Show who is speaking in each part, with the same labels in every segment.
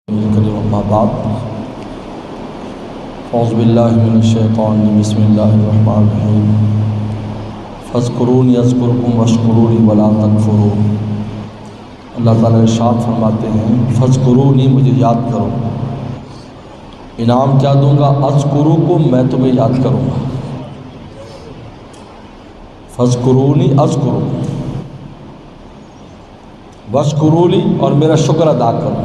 Speaker 1: اما بعد اعوذ باللہ من الشیطان بسم اللہ الرحمن الرحیم فاذکرونی اذکرکم واشکرونی ولا تکفرون۔ اللہ تعالیٰ ارشاد فرماتے ہیں فاذکرونی، مجھے یاد کرو، انعام کیا دوں گا؟ اذکرکم، میں تمہیں یاد کروں گا۔ فاذکرونی اذکرکم واشکرونی، اور میرا شکر ادا کرو،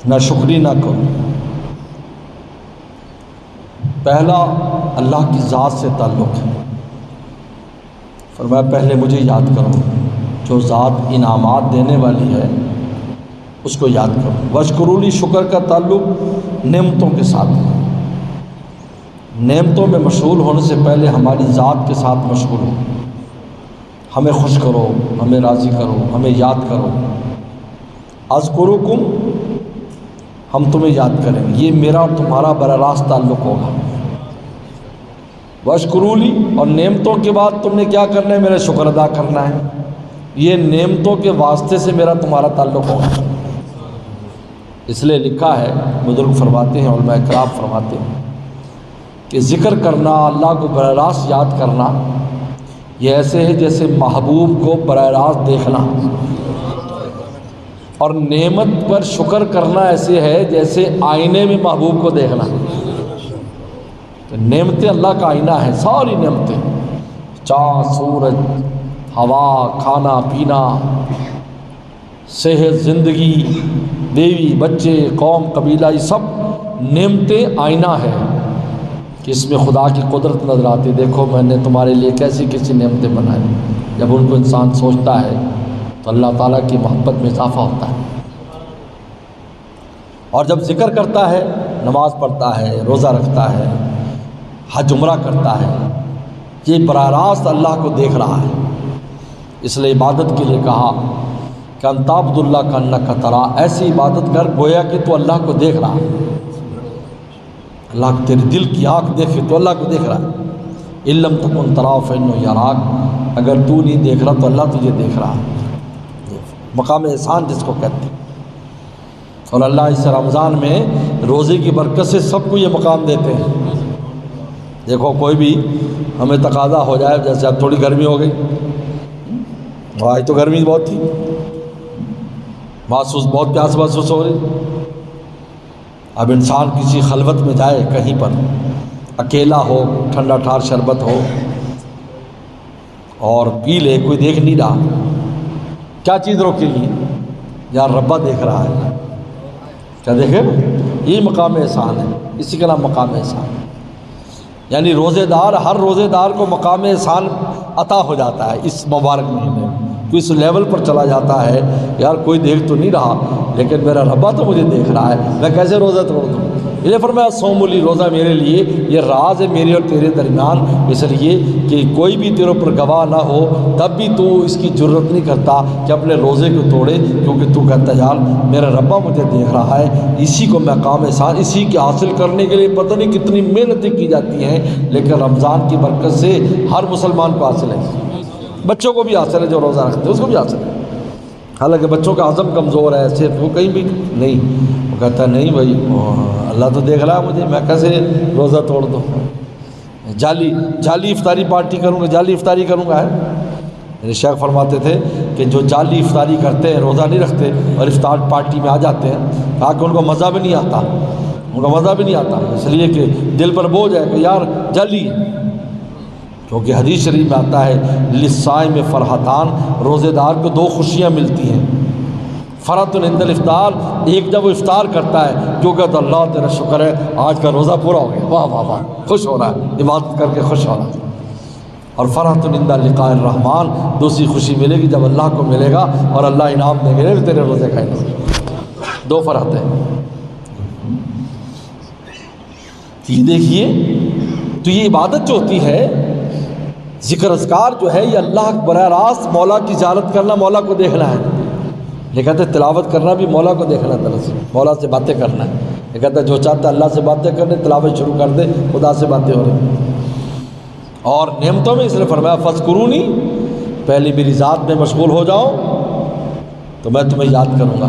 Speaker 1: نہ شکری نہ کرو۔ پہلا اللہ کی ذات سے تعلق ہے، فرمایا پہلے مجھے یاد کرو، جو ذات انعامات دینے والی ہے اس کو یاد کرو۔ واشکرونی، شکر کا تعلق نعمتوں کے ساتھ ہے۔ نعمتوں میں مشغول ہونے سے پہلے ہماری ذات کے ساتھ مشغول ہو، ہمیں خوش کرو، ہمیں راضی کرو، ہمیں یاد کرو۔ اذکرکم، ہم تمہیں یاد کریں گے، یہ میرا اور تمہارا براہ راست تعلق ہوگا۔ واشکرونی، اور نعمتوں کے بعد تم نے کیا کرنا ہے؟ میرا شکر ادا کرنا ہے۔ یہ نعمتوں کے واسطے سے میرا تمہارا تعلق ہوگا۔ اس لیے لکھا ہے، بزرگ فرماتے ہیں، علماء کرام فرماتے ہیں کہ ذکر کرنا، اللہ کو براہ راست یاد کرنا، یہ ایسے ہے جیسے محبوب کو براہ راست دیکھنا، اور نعمت پر شکر کرنا ایسے ہے جیسے آئینے میں محبوب کو دیکھنا۔ تو نعمتیں اللہ کا آئینہ ہے، ساری نعمتیں، چاند، سورج، ہوا، کھانا پینا، صحت، زندگی، بیوی، بچے، قوم، قبیلہ، یہ سب نعمتیں آئینہ ہے کہ اس میں خدا کی قدرت نظر آتی۔ دیکھو میں نے تمہارے لیے کیسی کیسی نعمتیں بنائی۔ جب ان کو انسان سوچتا ہے تو اللہ تعالیٰ کی محبت میں اضافہ ہوتا ہے، اور جب ذکر کرتا ہے، نماز پڑھتا ہے، روزہ رکھتا ہے، حج عمرہ کرتا ہے، یہ براہ راست اللہ کو دیکھ رہا ہے۔ اس لیے عبادت کے لیے کہا کہ ان تعبد اللہ کانک تراہ، ایسی عبادت کر گویا کہ تو اللہ کو دیکھ رہا ہے۔ اللہ تیرے دل کی آنکھ دیکھے تو اللہ کو دیکھ رہا ہے۔ ان لم تکن تراہ فانہ یراک، اگر تو نہیں دیکھ رہا تو اللہ تجھے دیکھ رہا ہے۔ مقام احسان جس کو کہتے ہیں، اور اللہ اس رمضان میں روزے کی برکت سے سب کو یہ مقام دیتے ہیں۔ دیکھو کوئی بھی ہمیں تقاضا ہو جائے، جیسے اب تھوڑی گرمی ہو گئی، آج تو گرمی بہت تھی، بہت پیاس محسوس ہو رہی، اب انسان کسی خلوت میں جائے، کہیں پر اکیلا ہو، ٹھنڈا ٹھار شربت ہو اور پی لے، کوئی دیکھ نہیں رہا، کیا چیز روکے گی؟ یار ربا دیکھ رہا ہے، کیا دیکھے؟ یہ مقام احسان ہے، اسی کا نام مقام احسان ہے۔ یعنی روزے دار، ہر روزے دار کو مقام احسان عطا ہو جاتا ہے اس مبارک مہینے میں۔ تو اس لیول پر چلا جاتا ہے، یار کوئی دیکھ تو نہیں رہا لیکن میرا ربا تو مجھے دیکھ رہا ہے، میں کیسے روزہ توڑ دوں؟ یہ فرمایا صوم لی، روزہ میرے لیے یہ راز ہے میرے اور تیرے درمیان، اس لیے کہ کوئی بھی تیرے اوپر گواہ نہ ہو تب بھی تو اس کی جرت نہیں کرتا کہ اپنے روزے کو توڑے، کیونکہ تو کہتا یار میرا ربا مجھے دیکھ رہا ہے۔ اسی کو مقام احسان، اسی کے حاصل کرنے کے لیے پتہ نہیں کتنی محنتیں کی جاتی ہیں، لیکن رمضان کی برکت سے ہر مسلمان کو حاصل ہے، بچوں کو بھی حاصل ہے، جو روزہ رکھتے ہیں اس کو بھی حاصل ہے۔ حالانکہ بچوں کا عزم کمزور ہے، صرف وہ کہیں بھی نہیں، وہ کہتا ہے نہیں بھائی اللہ تو دیکھ رہا ہے مجھے، میں کیسے روزہ توڑ دوں؟ جعلی افطاری پارٹی کروں گا، جعلی افطاری کروں گا ہے۔ میرے شیخ فرماتے تھے کہ جو جعلی افطاری کرتے ہیں، روزہ نہیں رکھتے اور افطار پارٹی میں آ جاتے ہیں، کہا کہ ان کو مزہ بھی نہیں آتا، ان کو مزہ بھی نہیں آتا، اس لیے کہ دل پر بوجھ ہے کہ یار جعلی، کیونکہ حدیث شریف میں آتا ہے للصائم فرحتان، روزے دار کو دو خوشیاں ملتی ہیں، فرحۃ عند الافطار، ایک جب وہ افطار کرتا ہے جو کہتا اللہ تیرا شکر ہے آج کا روزہ پورا ہو گیا، واہ واہ واہ، خوش ہو رہا ہے، عبادت کر کے خوش ہو رہا ہے۔ اور فرحۃ عند لقاء الرحمن، دوسری خوشی ملے گی جب اللہ کو ملے گا اور اللہ انعام دیں گے تیرے روزے کھائے گا، دو فرحتیں۔ یہ دیکھیے، تو یہ عبادت جو ہوتی ہے، ذکر اذکار جو ہے، یہ اللہ براہ راست مولا کی زیارت کرنا، مولا کو دیکھنا ہے۔ یہ کہتے ہیں تلاوت کرنا بھی مولا کو دیکھنا ہے، دراصل مولا سے باتیں کرنا ہے۔ یہ کہتا ہے جو چاہتا ہے اللہ سے باتیں کرنے، تلاوت شروع کر دے، خدا سے باتیں ہو رہی۔ اور نعمتوں میں اس نے فرمایا فاذکرونی، پہلے میری ذات میں مشغول ہو جاؤ تو میں تمہیں یاد کروں گا،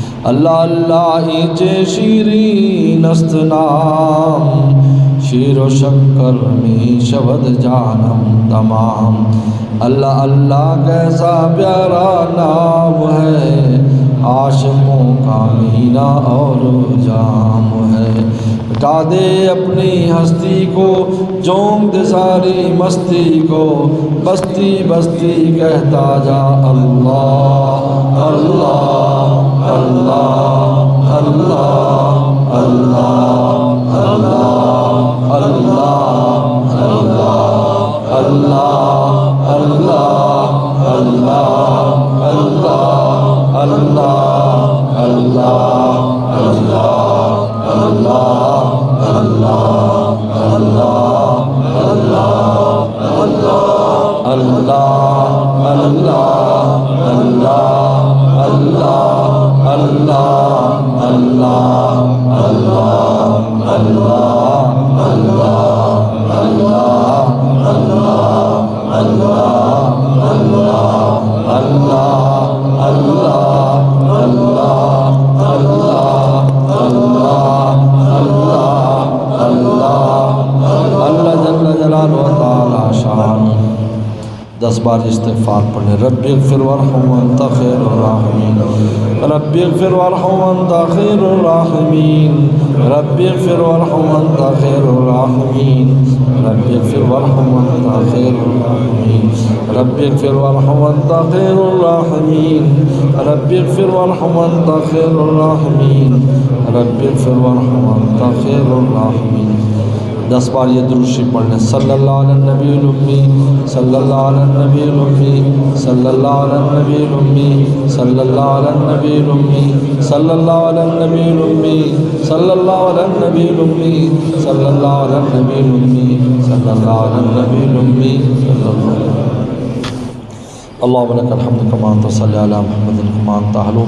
Speaker 1: اللہ اللہ اینچے شیرین است نام شیر و شکر می شود جانم تمام اللہ اللہ کیسا پیارا نام ہے عاشقوں کا مینا اور جام ہے مٹا دے اپنی ہستی کو جونک دے ساری مستی کو بستی بستی کہتا جا اللہ اللہ اللہ اللہ اللہ اللہ اللہ اللہ اللہ اللہ اللہ اللہ اللہ اللہ دس بار استغفار پڑھیں رب اغفر وارحم وانت خیر الراحمین رب اغفر وارحم وانت خیر الراحمین رب اغفر وارحم وانت خیر الراحمین رب اغفر وارحم وانت خیر الراحمین رب اغفر وارحم وانت خیر الراحمین رب اغفر وارحم وانت خیر الراحمین رب اغفر وارحم وانت خیر الراحمین 10 بار یہ درود شریف پڑھ لیں صلی اللہ علی النبی الامی صلی اللہ علی النبی الامی صلی اللہ علی النبی الامی صلی اللہ علی النبی الامی صلی اللہ علی النبی الامی صلی اللہ علی النبی الامی صلی اللہ علی النبی الامی صلی اللہ علی النبی الامی اللہم لک الحمد کما انت صلی علی محمد کما انت اہلو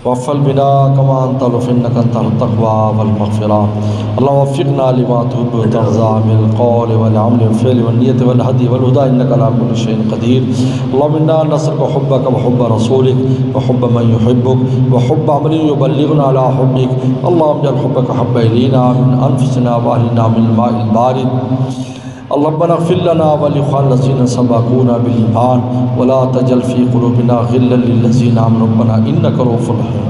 Speaker 1: وفل بنا كما أنت لفنك أنت التقوى والمغفرة اللهم وفقنا لما تحب وترضى من القول والعمل والفعل والنية والهدي والهدى إنك على كل شيء قدير اللهم إنا نسألك حبك وحب رسولك وحب من يحبك وحب عمل يبلغنا على حبك اللهم اجعل حبك حب إلينا من أنفسنا وأهلنا من الماء البارد ربنا اغفر لنا ولإخواننا الذين سبقونا بالإيمان ولا تجعل في قلوبنا غلا للذين آمنوا ربنا إنك رؤوف رحيم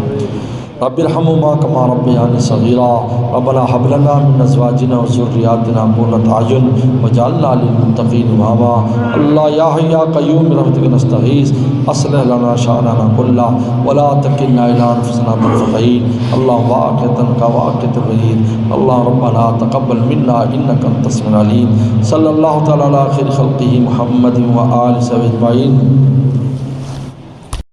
Speaker 1: رب ارحمهما كما ربياني صغيرا ربنا هب لنا من ازواجنا وذرياتنا قرة اعين واجعلنا للمتقين اماما الله يا حي يا قيوم برحمتك نستغيث اصلح لنا شأننا كله ولا تكلنا الى انفسنا طرفة عين اللهم واقتا كواقت الرهين اللهم ربنا تقبل منا انك انت السميع العليم صلى الله تعالى على خير خلقه محمد وآله وصحبه اجمعين